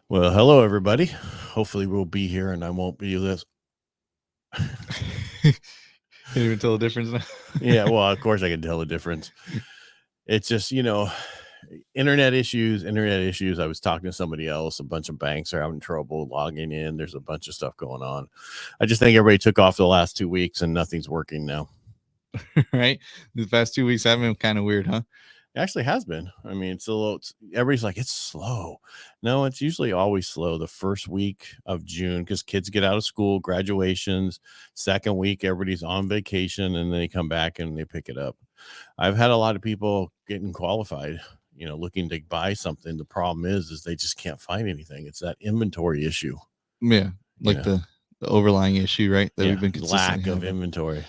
Well, hello, everybody. Hopefully, we'll be here and I won't be this. Can't even tell the difference now. Yeah, well, of course, I can tell the difference. It's just, internet issues. I was talking to somebody else. A bunch of banks are having trouble logging in. There's a bunch of stuff going on. I just think everybody took off the last 2 weeks and nothing's working now. Right? The past 2 weeks have been kind of weird, huh? It actually has been. I mean, everybody's like, it's slow. No, it's usually always slow the first week of June because kids get out of school, graduations. Second week, everybody's on vacation, and then they come back and they pick it up. I've had a lot of people getting qualified, looking to buy something. The problem is they just can't find anything. It's that inventory issue. Yeah. You Like know, the overlying issue, right? That we've been consistently lack of having. inventory.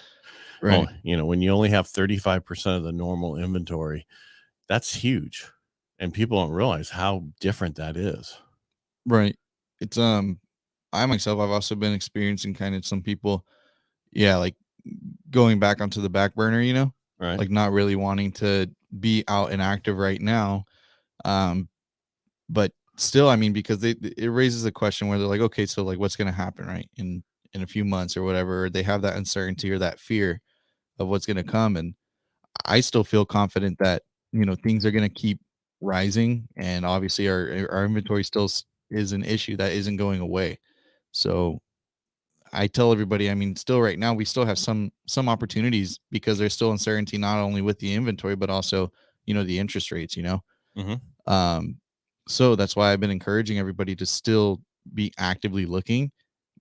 Right. Well, when you only have 35% of the normal inventory, that's huge. And people don't realize how different that is. Right. It's I myself I've also been experiencing kind of some people, yeah, like going back onto the back burner, Right. like not really wanting to be out and active right now. Um, but still, I mean, because it raises a question where they're like, okay, so like what's gonna happen, right? In a few months or whatever, or they have that uncertainty or that fear of what's gonna come. And I still feel confident that, things are going to keep rising. And obviously our inventory is an issue that isn't going away. So I tell everybody, I mean, still right now, we still have some opportunities because there's still uncertainty, not only with the inventory, but also, the interest rates. Mm-hmm. Um, so that's why I've been encouraging everybody to still be actively looking,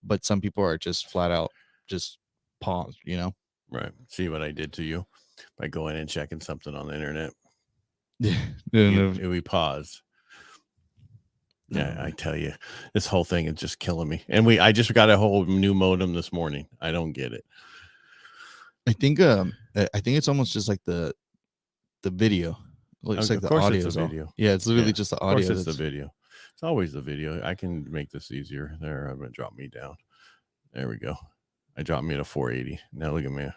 but some people are just flat out just paused. Right. See what I did to you by going and checking something on the internet. Yeah. No. We paused. Yeah, I tell you, this whole thing is just killing me. And I just got a whole new modem this morning. I don't get it. I think it's almost just like the video. Looks like Of the course, audio it's a is all. video. Yeah, it's literally Yeah, just the of course, audio it's the that's video. It's always the video. I can make this easier. There, I'm gonna drop me down. There we go. I dropped me to 480. Now look at me. My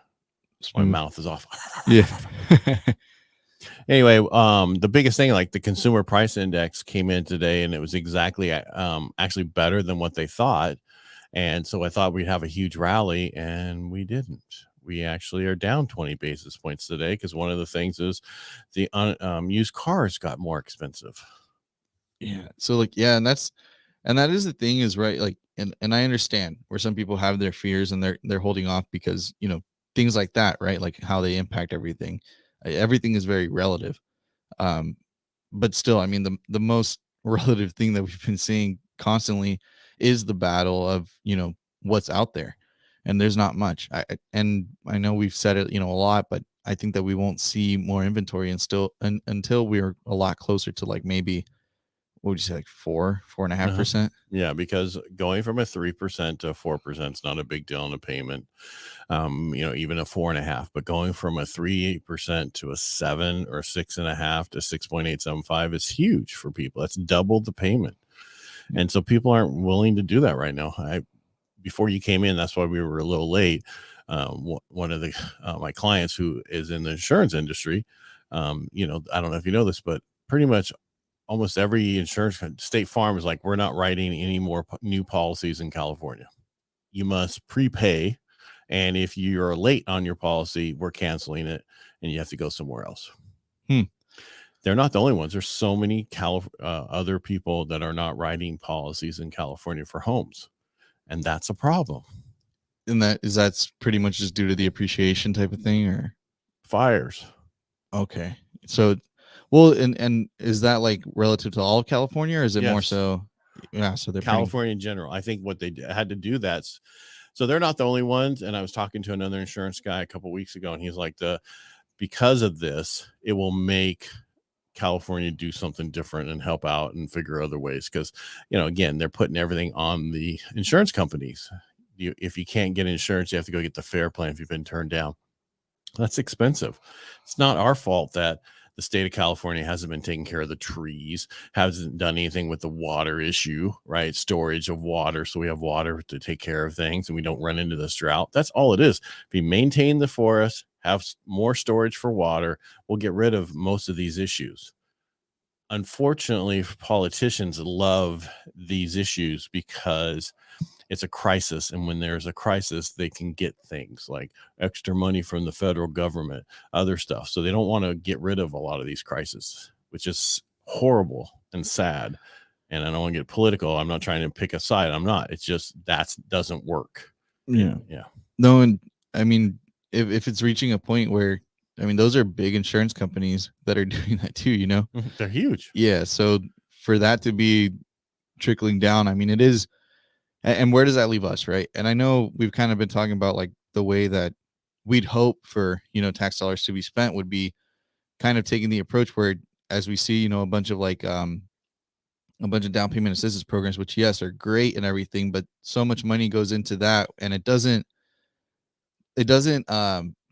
smooth. mouth is off. Yeah. Anyway, the biggest thing, like the consumer price index came in today and it was exactly actually better than what they thought. And so I thought we'd have a huge rally and we didn't. We actually are down 20 basis points today because one of the things is the used cars got more expensive. Yeah. So like, yeah, and that is the thing is right. Like, and I understand where some people have their fears and they're holding off because, things like that, right? Like how they impact everything. Everything is very relative. Um, but still, I mean, the most relative thing that we've been seeing constantly is the battle of, what's out there. And there's not much. And I know we've said it, a lot, but I think that we won't see more inventory until we're a lot closer to like maybe, what would you say, like 4.5%? Yeah, because going from a 3% to 4% is not a big deal on a payment. Even a 4.5, but going from a 3% to a 7 or 6.5 to 6.875 is huge for people. That's double the payment. And so people aren't willing to do that right now. Before you came in, that's why we were a little late. One of my clients who is in the insurance industry, I don't know if you know this, but pretty much almost every insurance State Farm is like, we're not writing any more new policies in California. You must prepay. And if you're late on your policy, we're canceling it and you have to go somewhere else. They're not the only ones. There's so many other people that are not writing policies in California for homes. And that's a problem. And that's pretty much just due to the appreciation type of thing, or Fires. okay. So, well, and is that like relative to all of California, or is it more Yes. so? Yeah, so they're California in general. I think what they had to do that's so they're not the only ones. And I was talking to another insurance guy a couple of weeks ago, and he's like, because of this, it will make California do something different and help out and figure other ways. Because, again, they're putting everything on the insurance companies. If you can't get insurance, you have to go get the fair plan if you've been turned down. That's expensive. It's not our fault that the state of California hasn't been taking care of the trees, hasn't done anything with the water issue, right? Storage of water. So we have water to take care of things and we don't run into this drought. That's all it is. If we maintain the forest, have more storage for water, we'll get rid of most of these issues. unfortunately, politicians love these issues because it's a crisis. And when there's a crisis, they can get things like extra money from the federal government, other stuff. So they don't want to get rid of a lot of these crises, which is horrible and sad. And I don't want to get political. I'm not trying to pick a side. I'm not. It's just that doesn't work. Yeah. Yeah. No, and I mean, if it's reaching a point where, I mean, those are big insurance companies that are doing that too, you know? They're huge. Yeah. So for that to be trickling down, I mean, it is. And where does that leave us, right? And I know we've kind of been talking about like the way that we'd hope for, you know, tax dollars to be spent would be kind of taking the approach where, as we see, you know, a bunch of down payment assistance programs, which yes, are great and everything, but so much money goes into that, and it doesn't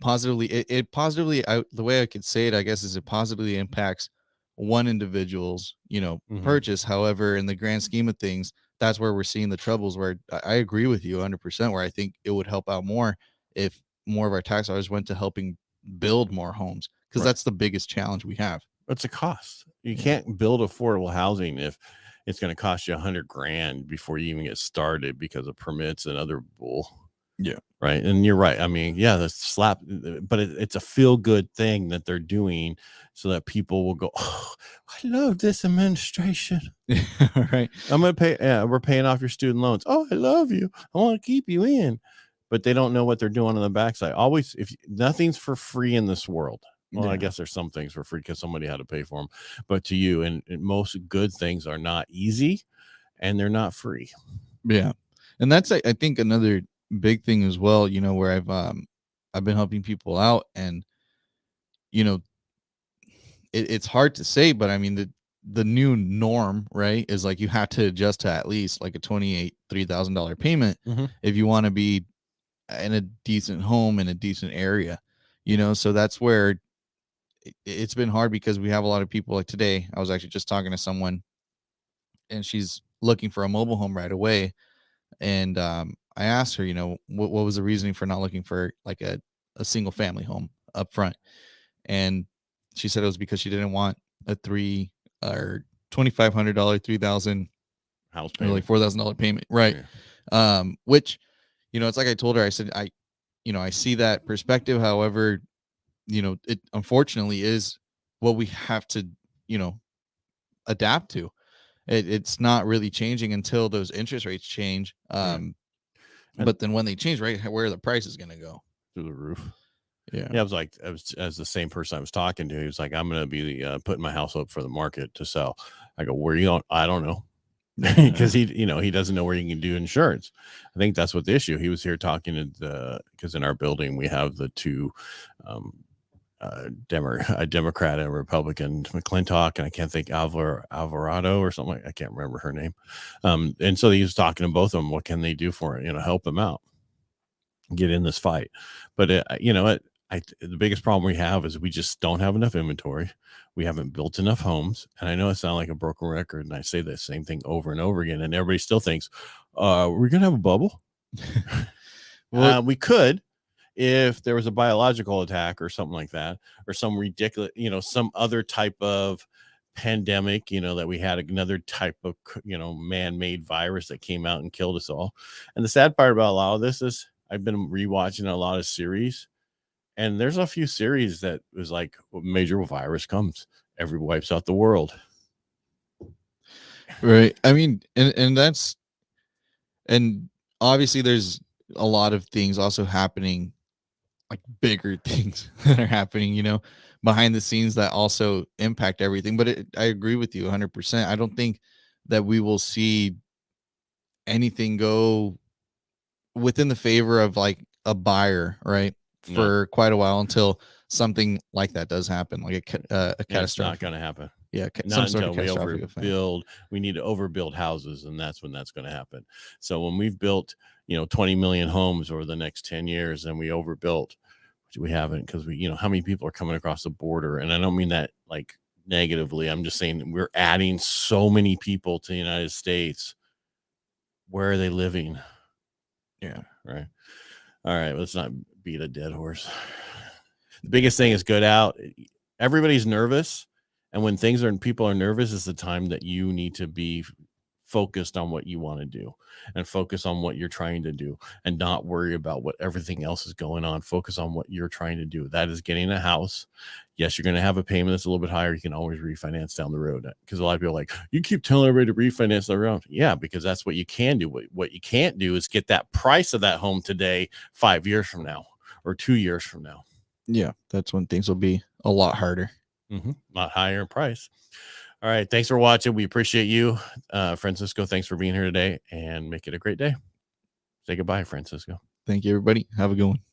positively, it positively, the way I could say it, I guess, is it positively impacts one individual's, you know, purchase. However, in the grand scheme of things, that's where we're seeing the troubles, where I agree with you 100%, where I think it would help out more if more of our tax dollars went to helping build more homes, because that's the biggest challenge we have. It's a cost. You can't build affordable housing if it's going to cost you $100,000 before you even get started because of permits and other bull. Yeah. Right. And you're right. I mean, yeah, the slap, but it's a feel good thing that they're doing so that people will go, oh, I love this administration. Right. I'm going to pay. We're paying off your student loans. Oh, I love you. I want to keep you in. But they don't know what they're doing on the backside. Always, if nothing's for free in this world. Well, I guess there's some things for free because somebody had to pay for them. But to you, and most good things are not easy and they're not free. Yeah. And that's, I think, another big thing as well, you know, where I've been helping people out, and, you know, it's hard to say, but I mean, the new norm, right, is like you have to adjust to at least like a $3,000 payment if you want to be in a decent home in a decent area, you know. So that's where it's been hard, because we have a lot of people. Like today, I was actually just talking to someone, and she's looking for a mobile home right away. And I asked her, you know, what was the reasoning for not looking for like a single family home up front? And she said it was because she didn't want a $2,500, 3,000 house payment, or like $4,000 payment, right? Yeah. Which, you know, it's like I told her, I said, I see that perspective. However, you know, it unfortunately is what we have to, you know, adapt to. It's not really changing until those interest rates change. But then when they change, right, where are the prices going to go? Through the roof. Yeah. I was as the same person I was talking to. He was like, I'm going to be putting my house up for the market to sell. I go, where are you going? I don't know. Because he doesn't know where you can do insurance. I think that's what the issue. He was here talking to because in our building we have the two a Democrat and a Republican, McClintock, and I can't think Alvarado or something. I can't remember her name. And so he was talking to both of them. What can they do for it? You know, help them out, get in this fight. But the biggest problem we have is we just don't have enough inventory. We haven't built enough homes. And I know it sounds like a broken record, and I say the same thing over and over again, and everybody still thinks, we're going to have a bubble. Well, we could, if there was a biological attack or something like that, or some ridiculous, some other type of pandemic, that we had another type of, man-made virus that came out and killed us all. And the sad part about a lot of this is I've been rewatching a lot of series, and there's a few series that was like, major virus comes, everybody wipes out the world. Right. I mean, and obviously there's a lot of things also happening, like bigger things that are happening, behind the scenes that also impact everything. But I agree with you 100%. I don't think that we will see anything go within the favor of like a buyer, right? For quite a while until something like that does happen, like a catastrophe. It's not going to happen. Yeah, not until we overbuild. We need to overbuild houses, and that's when that's going to happen. So when we've built, 20 million homes over the next 10 years, and we overbuilt, which we haven't, because how many people are coming across the border? And I don't mean that like negatively. I'm just saying we're adding so many people to the United States. Where are they living? Yeah. Right. All right. Let's not beat a dead horse. The biggest thing is good out. Everybody's nervous. And when people are nervous, is the time that you need to be focused on what you want to do and focus on what you're trying to do and not worry about what everything else is going on. Focus on what you're trying to do. That is getting a house. Yes, you're going to have a payment that's a little bit higher. You can always refinance down the road, because a lot of people are like, you keep telling everybody to refinance the road. Yeah, because that's what you can do. What you can't do is get that price of that home today 5 years from now or 2 years from now. Yeah, that's when things will be a lot harder. Not higher in price. All right. Thanks for watching. We appreciate you. Francisco, thanks for being here today, and make it a great day. Say goodbye, Francisco. Thank you, everybody. Have a good one.